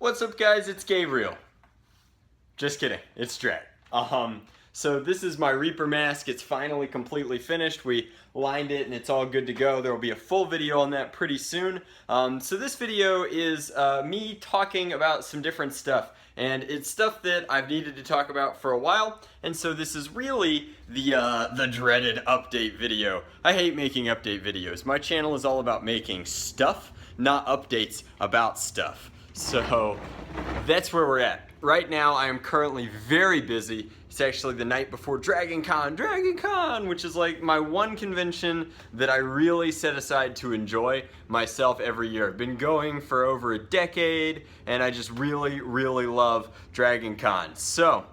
What's up, guys? It's Gabriel. Just kidding, it's Drac. So this is my Reaper mask. It's finally completely finished. We lined it and it's all good to go. There will be a full video on that pretty soon. So this video is me talking about some different stuff. And it's stuff that I've needed to talk about for a while. And so this is really the dreaded update video. I hate making update videos. My channel is all about making stuff, not updates about stuff. So that's where we're at. Right now I am currently very busy. It's actually the night before DraconCon, which is like my one convention that I really set aside to enjoy myself every year. I've been going for over a decade and I just really love DraconCon. So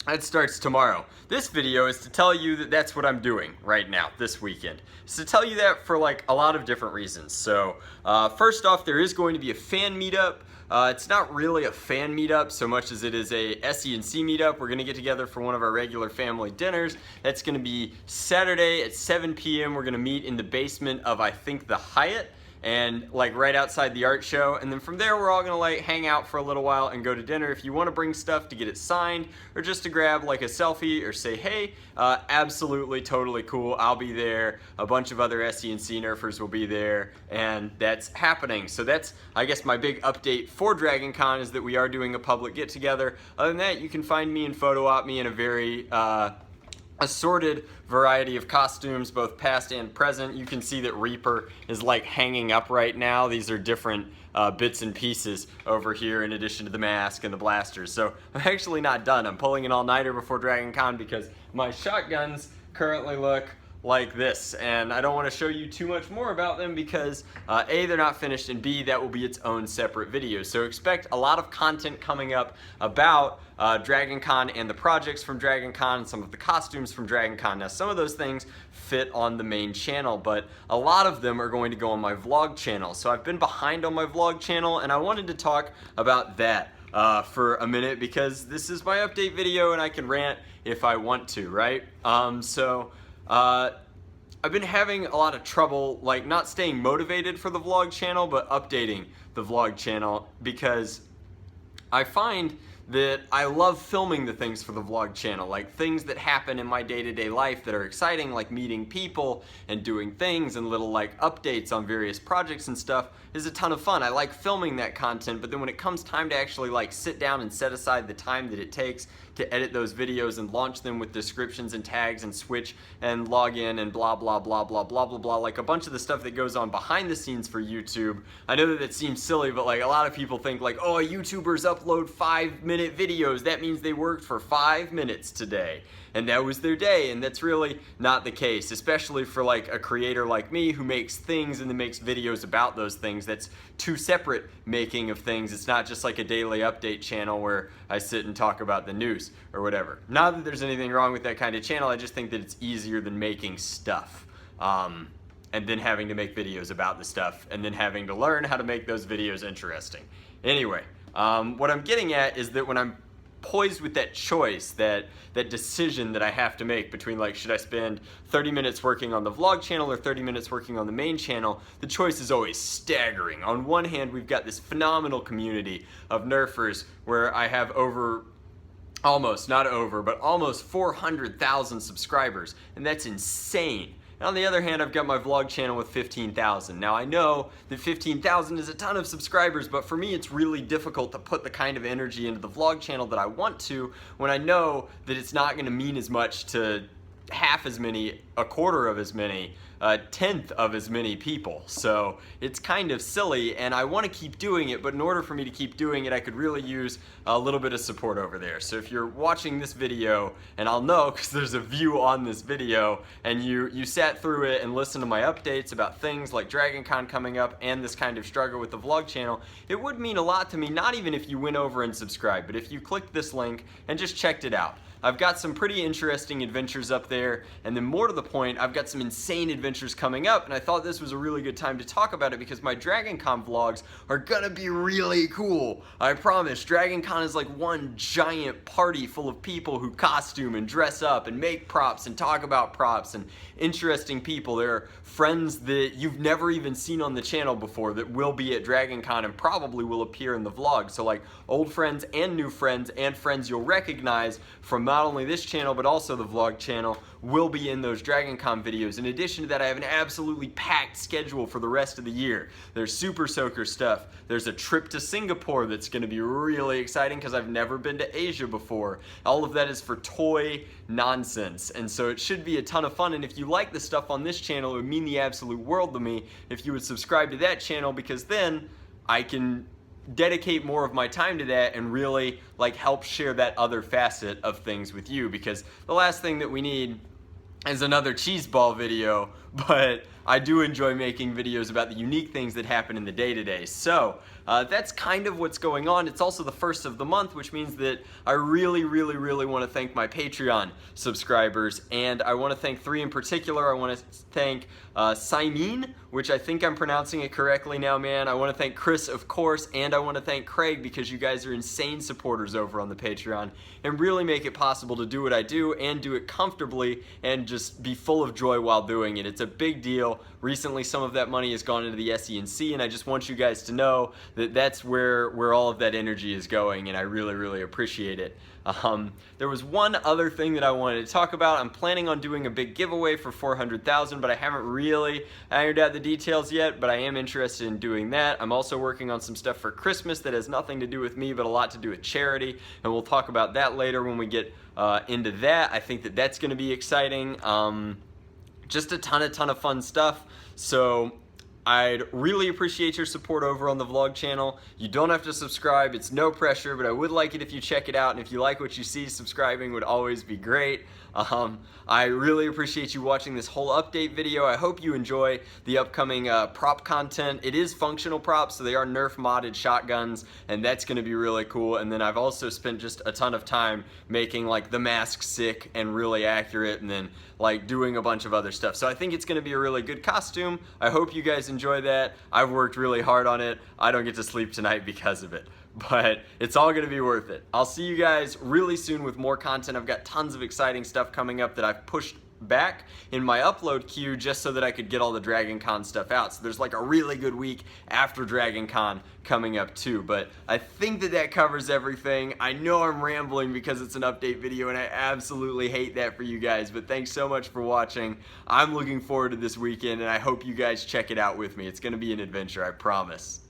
that starts tomorrow. This video is to tell you that that's what I'm doing right now, this weekend. It's to tell you that for like a lot of different reasons. So first off, there is going to be a fan meetup. It's not really a fan meetup so much as it is a SE&C meetup. We're gonna get together for one of our regular family dinners. That's gonna be Saturday at 7 p.m. We're gonna meet in the basement of, I think, the Hyatt, and like right outside the art show, and then from there we're all gonna like hang out for a little while and go to dinner. If you want to bring stuff to get it signed or just to grab like a selfie or say hey, absolutely totally cool. I'll be there. A bunch of other SE&C nerfers will be there, and that's happening. So that's, I guess, my big update for DraconCon, is that we are doing a public get together. Other than that, you can find me and photo op me in a very assorted variety of costumes, both past and present. You can see that Reaper is like hanging up right now. These are different bits and pieces over here in addition to the mask and the blasters. So I'm actually not done. I'm pulling an all-nighter before DraconCon because my shotguns currently look like this, and I don't want to show you too much more about them because A, they're not finished, and B, that will be its own separate video. So expect a lot of content coming up about DraconCon and the projects from DraconCon and some of the costumes from DraconCon. Now, some of those things fit on the main channel, but a lot of them are going to go on my vlog channel. So I've been behind on my vlog channel, and I wanted to talk about that for a minute because this is my update video and I can rant if I want to, right? I've been having a lot of trouble, like, not staying motivated for the vlog channel, but updating the vlog channel, because I find that I love filming the things for the vlog channel, like things that happen in my day-to-day life that are exciting, like meeting people and doing things and little like updates on various projects and stuff is a ton of fun. I like filming that content, but then when it comes time to actually like sit down and set aside the time that it takes to edit those videos and launch them with descriptions and tags and switch and log in and blah blah blah blah blah blah blah, like a bunch of the stuff that goes on behind the scenes for YouTube. I know that it seems silly, but like a lot of people think like, oh, YouTubers upload 5-minute videos, that means they worked for 5 minutes today and that was their day, and that's really not the case, especially for like a creator like me who makes things and then makes videos about those things. That's two separate making of things. It's not just like a daily update channel where I sit and talk about the news or whatever. Not that there's anything wrong with that kind of channel, I just think that it's easier than making stuff and then having to make videos about the stuff and then having to learn how to make those videos interesting. Anyway, what I'm getting at is that when I'm poised with that choice, that decision that I have to make between like, should I spend 30 minutes working on the vlog channel or 30 minutes working on the main channel, the choice is always staggering. On one hand, we've got this phenomenal community of nerfers where I have almost 400,000 subscribers, and that's insane. And on the other hand, I've got my vlog channel with 15,000. Now I know that 15,000 is a ton of subscribers, but for me it's really difficult to put the kind of energy into the vlog channel that I want to when I know that it's not going to mean as much to half as many, a quarter of as many, a tenth of as many people. So it's kind of silly, and I want to keep doing it, but in order for me to keep doing it, I could really use a little bit of support over there. So if you're watching this video, and I'll know because there's a view on this video, and you sat through it and listened to my updates about things like DraconCon coming up and this kind of struggle with the vlog channel, it would mean a lot to me, not even if you went over and subscribed, but if you clicked this link and just checked it out. I've got some pretty interesting adventures up there, and then more to the the point, I've got some insane adventures coming up, and I thought this was a really good time to talk about it because my DragonCon vlogs are gonna be really cool. I promise. DragonCon is like one giant party full of people who costume and dress up and make props and talk about props and interesting people. There are friends that you've never even seen on the channel before that will be at DragonCon and probably will appear in the vlog. So like old friends and new friends and friends you'll recognize from not only this channel but also the vlog channel will be in those DragonCon videos. In addition to that, I have an absolutely packed schedule for the rest of the year. There's Super Soaker stuff. There's a trip to Singapore that's going to be really exciting because I've never been to Asia before. All of that is for toy nonsense, and so it should be a ton of fun. And if you like the stuff on this channel, it would mean the absolute world to me if you would subscribe to that channel, because then I can dedicate more of my time to that and really like help share that other facet of things with you, because the last thing that we need is another cheese ball video, but I do enjoy making videos about the unique things that happen in the day-to-day. So that's kind of what's going on. It's also the first of the month, which means that I really want to thank my Patreon subscribers, and I want to thank three in particular. I want to thank Simon, which I think I'm pronouncing it correctly now, man. I want to thank Chris, of course, and I want to thank Craig, because you guys are insane supporters over on the Patreon and really make it possible to do what I do and do it comfortably and just be full of joy while doing it. It's a big deal. Recently, some of that money has gone into the SE&C, and I just want you guys to know that that's where all of that energy is going, and I really appreciate it. There was one other thing that I wanted to talk about. I'm planning on doing a big giveaway for 400,000, but I haven't really ironed out the details yet, but I am interested in doing that. I'm also working on some stuff for Christmas that has nothing to do with me, but a lot to do with charity, and we'll talk about that later when we get into that. I think that that's going to be exciting. Just a ton of fun stuff. So I'd really appreciate your support over on the vlog channel. You don't have to subscribe, it's no pressure, but I would like it if you check it out, and if you like what you see, subscribing would always be great. I really appreciate you watching this whole update video. I hope you enjoy the upcoming prop content. It is functional props, so they are Nerf modded shotguns, and that's going to be really cool. And then I've also spent just a ton of time making like the mask sick and really accurate, and then like doing a bunch of other stuff. So I think it's going to be a really good costume. I hope you guys enjoy that. I've worked really hard on it. I don't get to sleep tonight because of it, but it's all going to be worth it. I'll see you guys really soon with more content. I've got tons of exciting stuff coming up that I've pushed back in my upload queue just so that I could get all the DragonCon stuff out. So there's like a really good week after DragonCon coming up too, but I think that covers everything. I know I'm rambling because it's an update video, and I absolutely hate that for you guys, but thanks so much for watching. I'm looking forward to this weekend, and I hope you guys check it out with me. It's going to be an adventure, I promise.